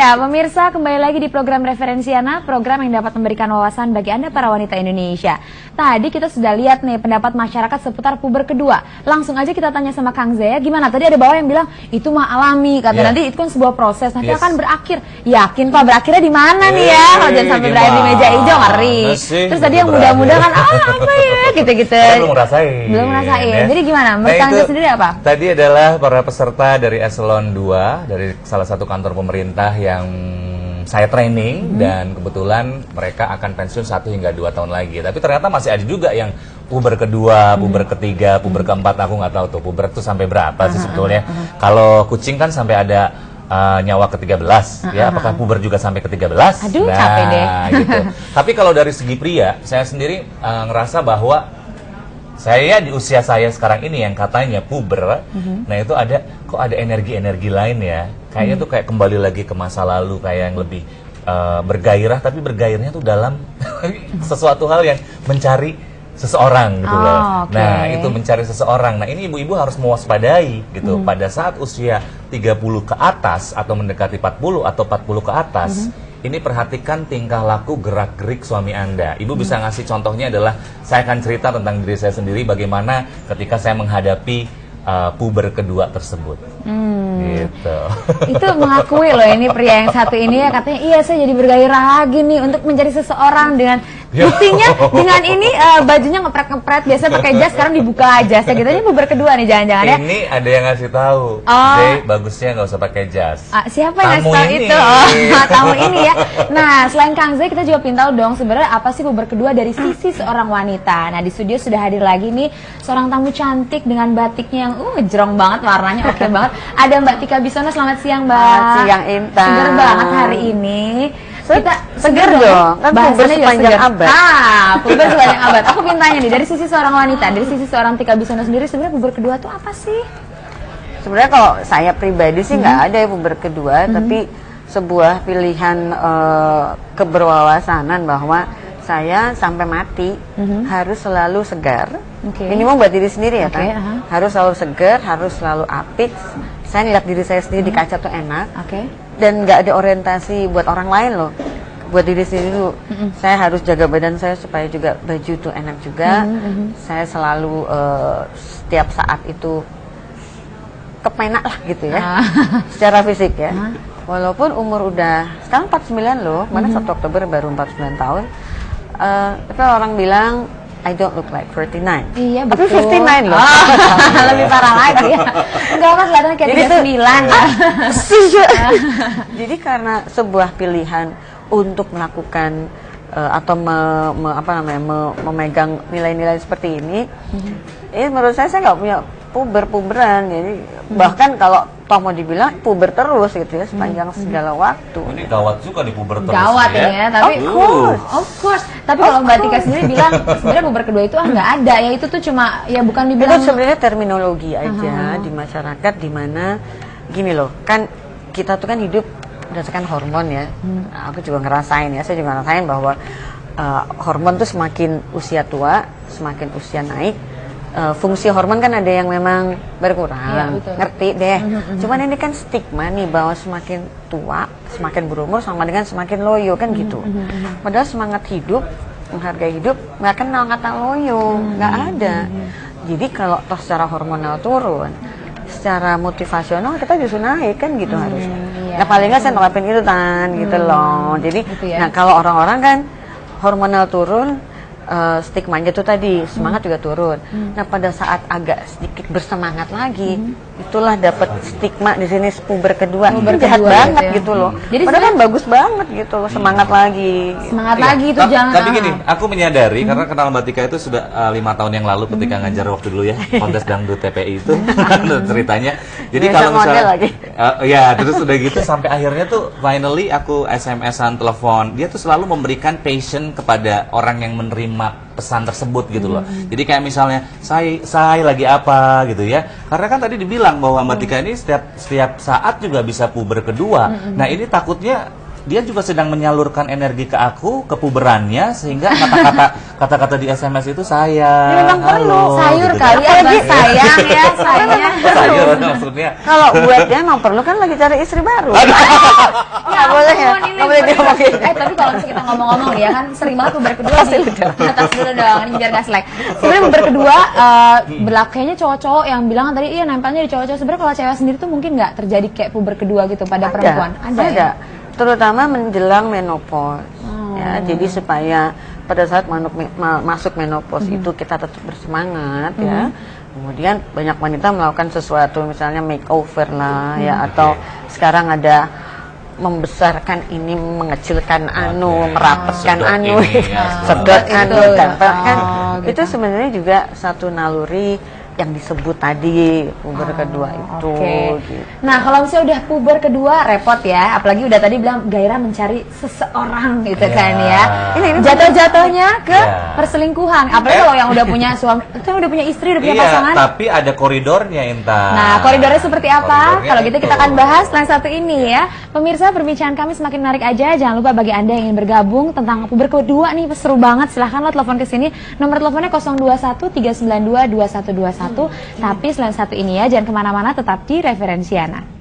Ya, pemirsa, kembali lagi di program Referensiana, program yang dapat memberikan wawasan bagi Anda para wanita Indonesia. Tadi kita sudah lihat nih pendapat masyarakat seputar puber kedua. Langsung aja kita tanya sama Kang Zaya, gimana? Tadi ada bawah yang bilang itu mah alami, kata nanti itu kan sebuah proses, nanti akan berakhir. Yakin Pak, berakhirnya di mana nih ya? Kalau jangan sampai berakhir di meja hijau, ngeri. Terus tadi yang muda-muda kan, apa ya, gitu-gitu. Belum ngerasain. Belum ngerasain. Ya. Jadi gimana? Menurut Kang Zaya sendiri apa? Tadi adalah para peserta dari Eselon 2 dari salah satu kantor pemerintah yang saya training dan kebetulan mereka akan pensiun 1 hingga 2 tahun lagi. Tapi ternyata masih ada juga yang puber kedua, puber ketiga, puber keempat. Aku nggak tahu tuh puber itu sampai berapa sih sebetulnya. Kalau kucing kan sampai ada nyawa ke-13 ya, apakah puber juga sampai ke-13? Aduh, capek deh. Gitu. Tapi kalau dari segi pria, saya sendiri ngerasa bahwa saya di usia saya sekarang ini yang katanya puber, nah itu kok ada energi-energi lain ya. Kayaknya tuh kayak kembali lagi ke masa lalu, kayak yang lebih bergairah, tapi bergairahnya tuh dalam sesuatu hal yang mencari seseorang gitu loh. Nah, itu mencari seseorang. Nah, ini ibu-ibu harus mewaspadai gitu. Pada saat usia 30 ke atas atau mendekati 40 atau 40 ke atas, ini perhatikan tingkah laku gerak-gerik suami Anda. Ibu bisa ngasih contohnya adalah, saya akan cerita tentang diri saya sendiri bagaimana ketika saya menghadapi puber kedua tersebut. Gitu. Itu mengakui loh ini pria yang satu ini ya, katanya iya saya jadi bergairah lagi nih untuk mencari seseorang dengan buktinya dengan ini bajunya ngepret-ngepret, biasa pakai jas sekarang dibuka aja. Saya gitu ini puber kedua nih jangan-jangan ya. Ini ada yang ngasih tahu. Jay, bagusnya nggak usah pakai jas. Siapa yang ngasih tahu itu? Tamu ini ya. Nah, selain Kang Zay, kita juga pengen tahu dong sebenarnya apa sih puber kedua dari sisi seorang wanita. Nah, di studio sudah hadir lagi nih seorang tamu cantik dengan batiknya yang ngejrong banget, warnanya oke banget. Ada Mbak Tika Bisono, selamat siang Mbak. Selamat siang Intan. Seger banget hari ini. Kita seger dong, kan puber sepanjang abad. Puber sepanjang abad. Aku pengen tanya nih, dari sisi seorang wanita, dari sisi seorang Tika Bisono sendiri, sebenarnya puber kedua itu apa sih? Sebenarnya kalau saya pribadi sih nggak ada ya puber kedua, tapi sebuah pilihan keberwawasanan bahwa saya sampai mati harus selalu segar. Minimum buat diri sendiri ya kan. Harus selalu segar, harus selalu apik. Saya ngeliat diri saya sendiri di kaca tuh enak. Dan nggak ada orientasi buat orang lain loh. Buat diri sendiri dulu. Saya harus jaga badan saya supaya juga baju tuh enak juga. Saya selalu setiap saat itu kepenak lah gitu ya. Secara fisik ya. Walaupun umur udah sekarang 49 loh. Mana 1 Oktober baru 49 tahun. Tapi orang bilang I don't look like 49. Iya betul. Tapi 59 loh. Lebih parah lagi ya. Enggak mas, kelihatan kayak 39 ya. Jadi karena sebuah pilihan untuk melakukan atau memegang nilai-nilai seperti ini, menurut saya nggak punya puber-puberan. Jadi bahkan kalau toh mau dibilang puber terus gitu ya sepanjang segala waktu. Ini gawat juga di puber terus. Gawat ya, tapi of course. Tapi kalau Mbak Tika sendiri bilang sebenarnya puber kedua itu nggak ada ya, itu tuh cuma ya bukan dibilang. Itu sebenarnya terminologi aja di masyarakat, di mana gini loh, kan kita tuh kan hidup berdasarkan hormon ya. Aku juga ngerasain ya, saya juga ngerasain bahwa hormon tuh semakin usia tua, semakin usia naik. Fungsi hormon kan ada yang memang berkurang, ngerti deh. Cuman ini kan stigma nih bahwa semakin tua, semakin berumur sama dengan semakin loyo kan gitu. Padahal semangat hidup, menghargai hidup, nggak kenal kata loyo, nggak ada. Jadi kalau toh secara hormonal turun, secara motivasional kita justru naik kan gitu harusnya. Nah paling nggak saya ngelakuin itu kan gitu loh. Jadi, nah kalau orang-orang kan hormonal turun, stigmanya tuh tadi semangat juga turun. Nah pada saat agak sedikit bersemangat lagi, itulah dapat stigma di sini puber kedua. Itu jahat banget gitu loh. Jadi padahal kan bagus banget gitu loh, semangat lagi. Semangat lagi itu jangan. Tapi gini, aku menyadari karena kenal Mbak Tika itu sudah 5 tahun yang lalu ketika ngajar waktu dulu ya kontes dangdut TPI itu ceritanya. Jadi kalau misalnya ya terus udah gitu sampai akhirnya tuh finally aku SMS-an, telepon, dia tuh selalu memberikan passion kepada orang yang menerima pesan tersebut gitu loh. Jadi kayak misalnya saya lagi apa gitu ya. Karena kan tadi dibilang bahwa Mbak Tika ini setiap saat juga bisa puber kedua. Nah ini takutnya dia juga sedang menyalurkan energi ke aku, ke puberannya, sehingga kata-kata di SMS itu sayang, Ya, memang perlu. halo, Sayur gitu kali kan. ya, sayang ya, sayang. Sayur maksudnya. Kalau buat dia emang perlu kan lagi cari istri baru. Ya boleh ya? ampun, ini Nggak boleh diomongin. tapi kalau misalnya kita ngomong-ngomong nih ya kan sering banget puber kedua di atas dulu dong, ini biar gak selek. Sebenarnya puber kedua berlaku kayaknya cowok-cowok yang bilang tadi iya nempelnya di cowok-cowok. Sebenarnya kalau cewek sendiri tuh mungkin nggak terjadi kayak puber kedua gitu pada perempuan. Ada. Ya? Terutama menjelang menopause. Ya, jadi supaya pada saat masuk menopause itu kita tetap bersemangat ya. Kemudian banyak wanita melakukan sesuatu misalnya makeover lah ya, atau sekarang ada membesarkan ini, mengecilkan merapatkan sedot tempel kan. Itu sebenarnya juga satu naluri yang disebut tadi puber kedua itu. Gitu. Nah kalau misalnya udah puber kedua repot ya, apalagi udah tadi bilang gairah mencari seseorang gitu kan ya. Ini jatuh-jatuhnya ke perselingkuhan. Apalagi kalau yang udah punya suami, itu udah punya istri, udah punya pasangan. Tapi ada koridornya, Intan. Nah koridornya seperti apa? Kalau gitu kita akan bahas selain satu ini ya. Pemirsa, perbincangan kami semakin menarik aja. Jangan lupa bagi Anda yang ingin bergabung tentang puber kedua nih, seru banget. Silahkan lo telepon ke sini. Nomor teleponnya 021 392 2121. Tapi selain satu ini ya, jangan kemana-mana, tetap di Referensiana.